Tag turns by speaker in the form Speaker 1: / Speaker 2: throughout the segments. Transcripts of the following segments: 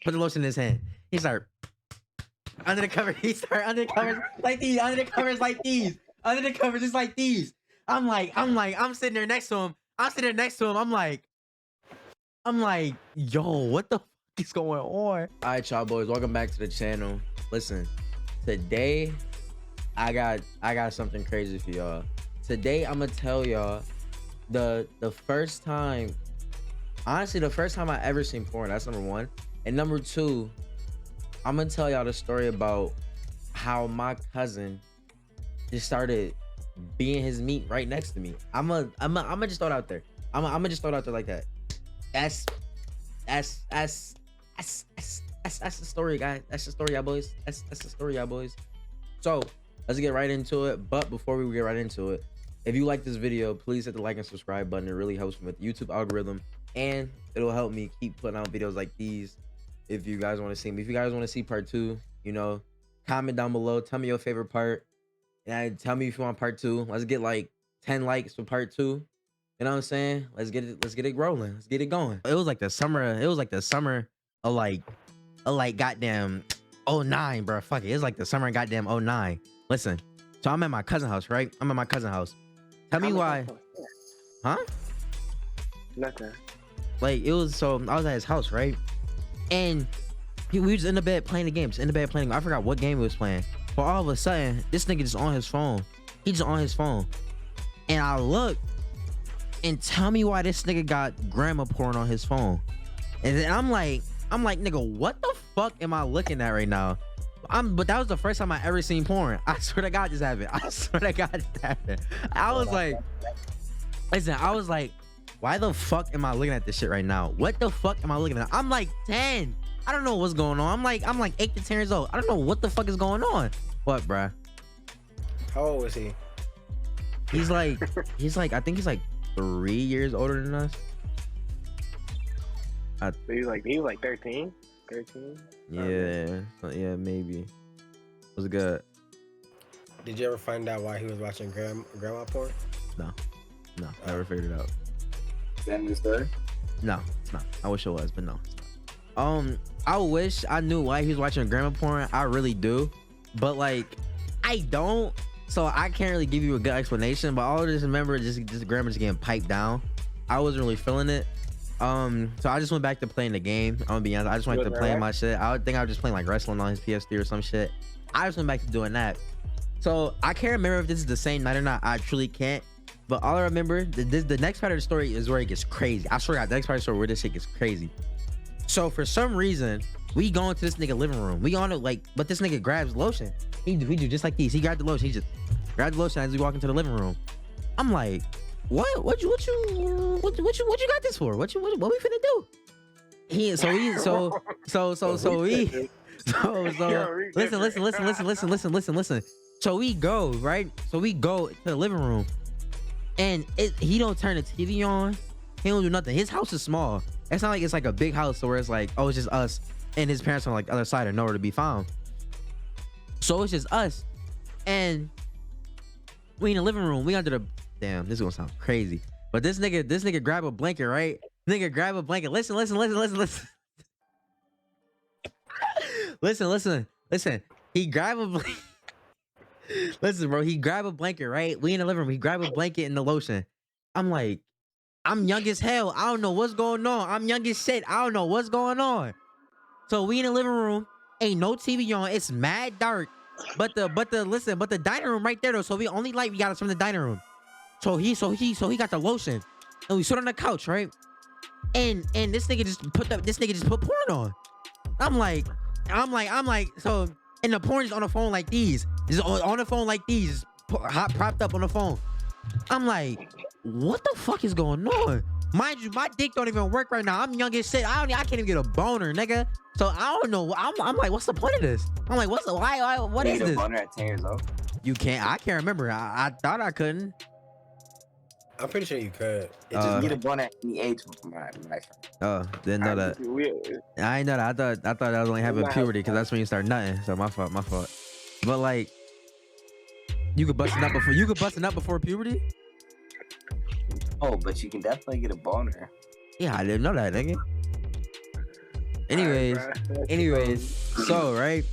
Speaker 1: Put the lotion in his hand. He start under the cover. He start under the covers like these. Under the covers like these. Under the covers just like these. I'm sitting there next to him. I'm like, yo, what the fuck is going on? All right, y'all boys, welcome back to the channel. Listen, today I got something crazy for y'all. Today I'm gonna tell y'all the first time, honestly, the first time I ever seen porn. That's number one. And number two, I'm gonna tell y'all the story about how my cousin just started being his meat right next to me. I'm gonna just throw it out there. I'm gonna just throw it out there like that. That's the story, guys. That's the story, y'all boys. That's the story, y'all boys. So let's get right into it. But before we get right into it, if you like this video, please hit the like and subscribe button. It really helps me with the YouTube algorithm, and it'll help me keep putting out videos like these. If you guys want to see me, if you guys want to see part 2, you know, comment down below. Tell me your favorite part, and tell me if you want part 2. Let's get like 10 likes for part 2. You know what I'm saying? Let's get it rolling. Let's get it going. It was like the summer of like goddamn 09, bro. Fuck it. It's like the summer of goddamn 09. Listen, so I'm at my cousin's house, right? I'm at my cousin's house. Tell me why. Huh?
Speaker 2: Nothing.
Speaker 1: Like, it was, so I was at his house, right? And we was in the bed playing the games. I forgot what game he was playing. But all of a sudden, this nigga just on his phone. He just on his phone. And I look, and tell me why this nigga got grandma porn on his phone. And then I'm like, nigga, what the fuck am I looking at right now? But that was the first time I ever seen porn. I swear to God, this happened. I swear to God, this happened. I was like, listen, why the fuck am I looking at this shit right now? What the fuck am I looking at? I'm like 10. I don't know what's going on. I'm like 8 to 10 years old. I don't know what the fuck is going on. What, bruh?
Speaker 3: How old was he?
Speaker 1: He's like, I think he's like 3 years older than us.
Speaker 2: So he was like 13.
Speaker 1: Yeah, maybe. Was good.
Speaker 3: Did you ever find out why he was watching grandma porn?
Speaker 1: No, never figured it out.
Speaker 2: That the story?
Speaker 1: No, it's not. I wish it was, but no, it's not. I wish I knew why he was watching grandma porn. I really do, but like, I don't. So I can't really give you a good explanation. But all I just remember just grandma just getting piped down. I wasn't really feeling it. So I just went back to playing the game. I'm gonna be honest. I just went to playing my shit. I think I was just playing like wrestling on his PS3 or some shit. I just went back to doing that. So I can't remember if this is the same night or not. I truly can't. But all I remember, the next part of the story is where it gets crazy. I swear to God, the next part of the story where this shit gets crazy. So for some reason, we go into this nigga living room. We on it like, but this nigga grabs lotion. We do just like these. He grabbed the lotion. He just grabbed the lotion as we walk into the living room. I'm like, what you got this for? What we finna do? Listen. So we go, right? So we go to the living room, and he don't turn the TV on. He don't do nothing. His house is small. It's not like it's like a big house, so where it's like, oh, it's just us, and his parents on like the other side are nowhere to be found. So it's just us, and we in the living room. We under the, damn, this is gonna sound crazy, but this nigga grab a blanket, right? Nigga grab a blanket. Listen. Listen. He grab a blanket. Listen, bro. He grab a blanket, right? We in the living room. He grab a blanket and the lotion. I'm like, I'm young as hell. I don't know what's going on. I'm young as shit. I don't know what's going on. So we in the living room. Ain't no TV on. It's mad dark. But the dining room right there though. So we only light we got us from the dining room. So he got the lotion, and we sit on the couch, right? And this nigga just put porn on. I'm like, so, and the porn is on the phone like these, just on the phone like these, hot propped up on the phone. I'm like, what the fuck is going on? Mind you, my dick don't even work right now. I'm young as shit. I can't even get a boner, nigga. So I don't know. I'm like, what's the point of this? I'm like, what is this?
Speaker 2: Boner at 10 years old?
Speaker 1: You can't. I can't remember. I thought I couldn't.
Speaker 3: I'm pretty sure you could.
Speaker 2: It just get a boner at any age.
Speaker 1: Oh, didn't know that. I ain't know that. I thought that was only happening puberty, because that's when you start nutting. So my fault. But like, you could bust it up before puberty.
Speaker 2: Oh, but you can definitely get a boner.
Speaker 1: Yeah, I didn't know that, nigga. Anyways,
Speaker 2: Alright, bro.
Speaker 1: anyways, so right,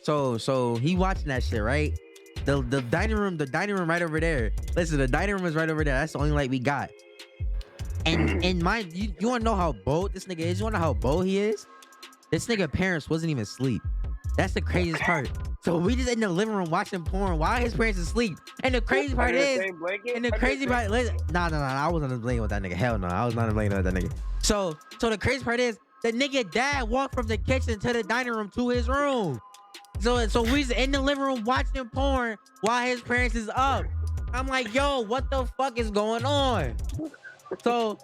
Speaker 1: so he watching that shit, right? The dining room right over there. Listen, the dining room is right over there. That's the only light we got. And mind you want to know how bold this nigga is? You want to know how bold he is? This nigga parents wasn't even asleep. That's the craziest part. So we just in the living room watching porn while his parents asleep. And the crazy part is, nah, I wasn't playing with that nigga. Hell no, I was not playing with that nigga. So the crazy part is, the nigga dad walked from the kitchen to the dining room to his room. So we just in the living room watching porn while his parents is up. I'm like, yo, what the fuck is going on? So,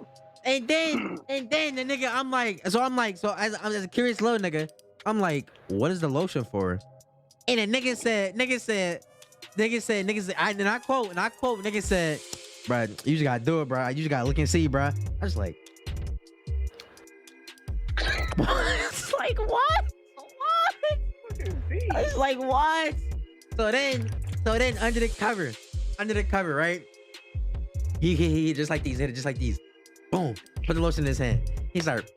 Speaker 1: and then the nigga, I'm like, as a curious little nigga, I'm like, what is the lotion for? And the nigga said, and I quote, nigga said, bruh, you just gotta do it, bruh. You just gotta look and see, bruh. I was like, it's like, what? I was like, what? So then under the cover, right? He just like these, hit it just like these. Boom. Put the lotion in his hand. He started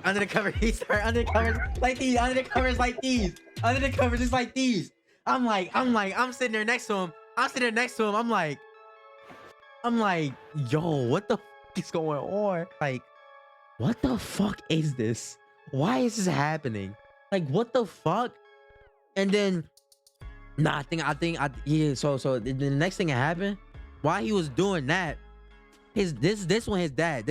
Speaker 1: under the cover. He started under the covers like these. Under the covers like these. Under the covers just like these. I'm sitting there next to him. I'm like, yo, what the fuck is going on? Like, what the fuck is this? Why is this happening? Like, what the fuck? And then, nah, yeah. So the next thing that happened, while he was doing that, this when his dad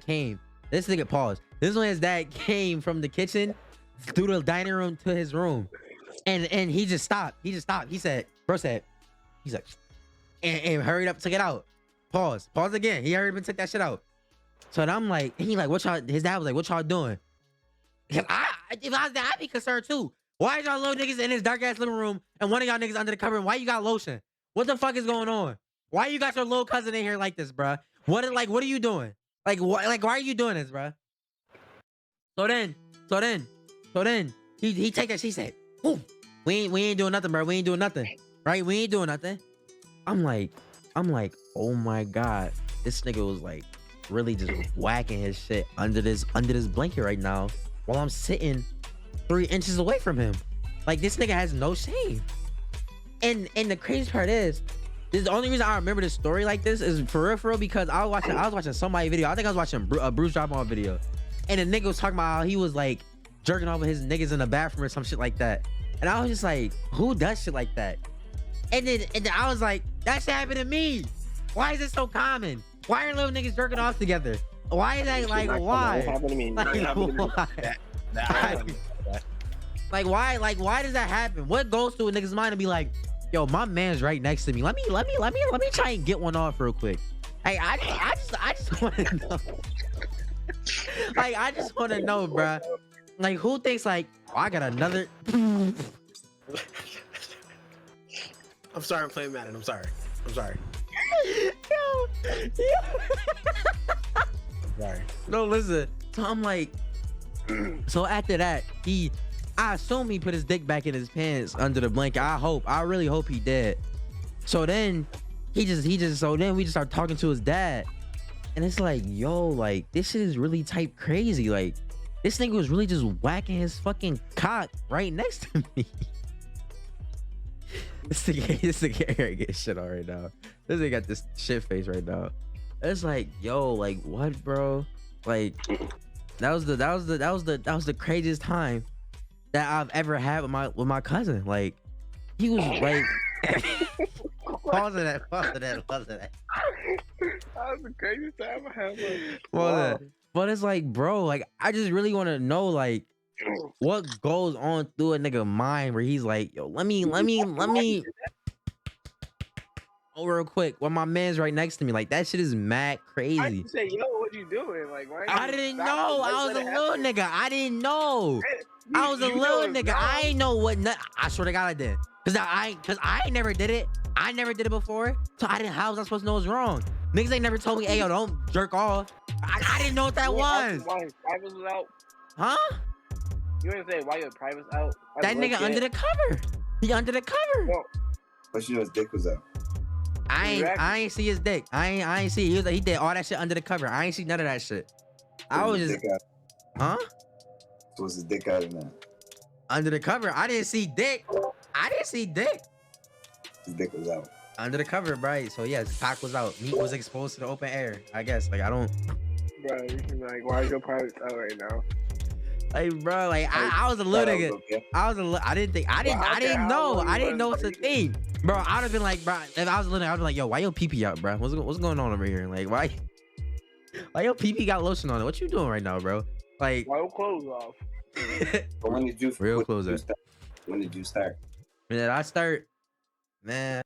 Speaker 1: came. This nigga paused. This when his dad came from the kitchen through the dining room to his room, and he just stopped. He said, he's like, and hurried up, took it out. Pause again. He hurried up and took that shit out. So then I'm like, he like, what y'all? His dad was like, what y'all doing? If I was there, I'd be concerned too. Why is y'all little niggas in this dark ass living room and one of y'all niggas under the cover? And why you got lotion? What the fuck is going on? Why you got your little cousin in here like this, bruh? What are you doing? Like what? Like why are you doing this, bruh? So then he take that. She said, "Ooh, we ain't doing nothing, bro. We ain't doing nothing, right? We ain't doing nothing." I'm like, oh my god, this nigga was like really just whacking his shit under this blanket right now while I'm sitting 3 inches away from him. Like this nigga has no shame. And the crazy part is, the only reason I remember this story like this is for real because I was watching somebody's video. I think I was watching a Bruce Drop On video, and the nigga was talking about how he was like jerking off with his niggas in the bathroom or some shit like that. And I was just like, who does shit like that? And then I was like, that shit happened to me. Why is it so common? Why are little niggas jerking off together? Why is that like why?
Speaker 2: It happened to me.
Speaker 1: Like why? Like why does that happen? What goes through a nigga's mind to be like, yo, my man's right next to me. Let me try and get one off real quick. Hey, I just want to know. Like I just want to know, bruh. Like who thinks like, oh, I got another.
Speaker 3: I'm sorry, I'm playing Madden. I'm sorry.
Speaker 1: Yo.
Speaker 3: Sorry.
Speaker 1: No, listen. So I'm like, so after that, I assume he put his dick back in his pants under the blanket. I really hope he did. So then so then we just start talking to his dad. And it's like, yo, like this shit is really type crazy. Like this nigga was really just whacking his fucking cock right next to me. This nigga get shit on right now. This nigga got this shit face right now. It's like, yo, like what, bro? Like that was the craziest time that I've ever had with my cousin. Like he was like pause that.
Speaker 2: That was the craziest time I had.
Speaker 1: Wow. But it's like, bro, like I just really want to know like what goes on through a nigga mind where he's like, yo, let me oh real quick when my man's right next to me. Like that shit is mad crazy.
Speaker 2: I didn't say, yo, what you doing? Like why
Speaker 1: I didn't know. I was a little nigga. I didn't know. I was a little nigga. I ain't know what I swear to God I did. Cause I ain't never did it. I never did it before. So how was I supposed to know it's wrong? Niggas ain't never told me, hey yo, don't jerk off. I didn't know what that was.
Speaker 2: Why his privates was out?
Speaker 1: Huh?
Speaker 2: You want to say why your privates out?
Speaker 1: That nigga under the cover. He under the cover.
Speaker 2: Well,
Speaker 4: But you know his dick was out.
Speaker 1: I ain't see his dick. I ain't see. He did all that shit under the cover. I ain't see none of that shit. I was just, huh?
Speaker 4: So was his dick out or not?
Speaker 1: Under the cover, I didn't see dick. I didn't see dick.
Speaker 4: His dick was out.
Speaker 1: Under the cover, right? So yes, cock was out. Meat was exposed to the open air. I guess. Like I don't.
Speaker 2: Bro, you can be like, why is your private out right now?
Speaker 1: Like bro, like I was a little nigga.
Speaker 4: Okay.
Speaker 1: I was a little. I didn't think. I didn't know. I didn't know it's a thing, bro. I'd have been like, bro. If I was a little, I'd be like, yo, why your pee out, bro? What's going on over here? Like why? Why your pee got lotion on it? What you doing right now, bro? Like.
Speaker 2: Why your clothes off?
Speaker 4: But when did you
Speaker 1: Real
Speaker 4: when
Speaker 1: closer.
Speaker 4: Did you start? When did you start?
Speaker 1: When did I start? Man.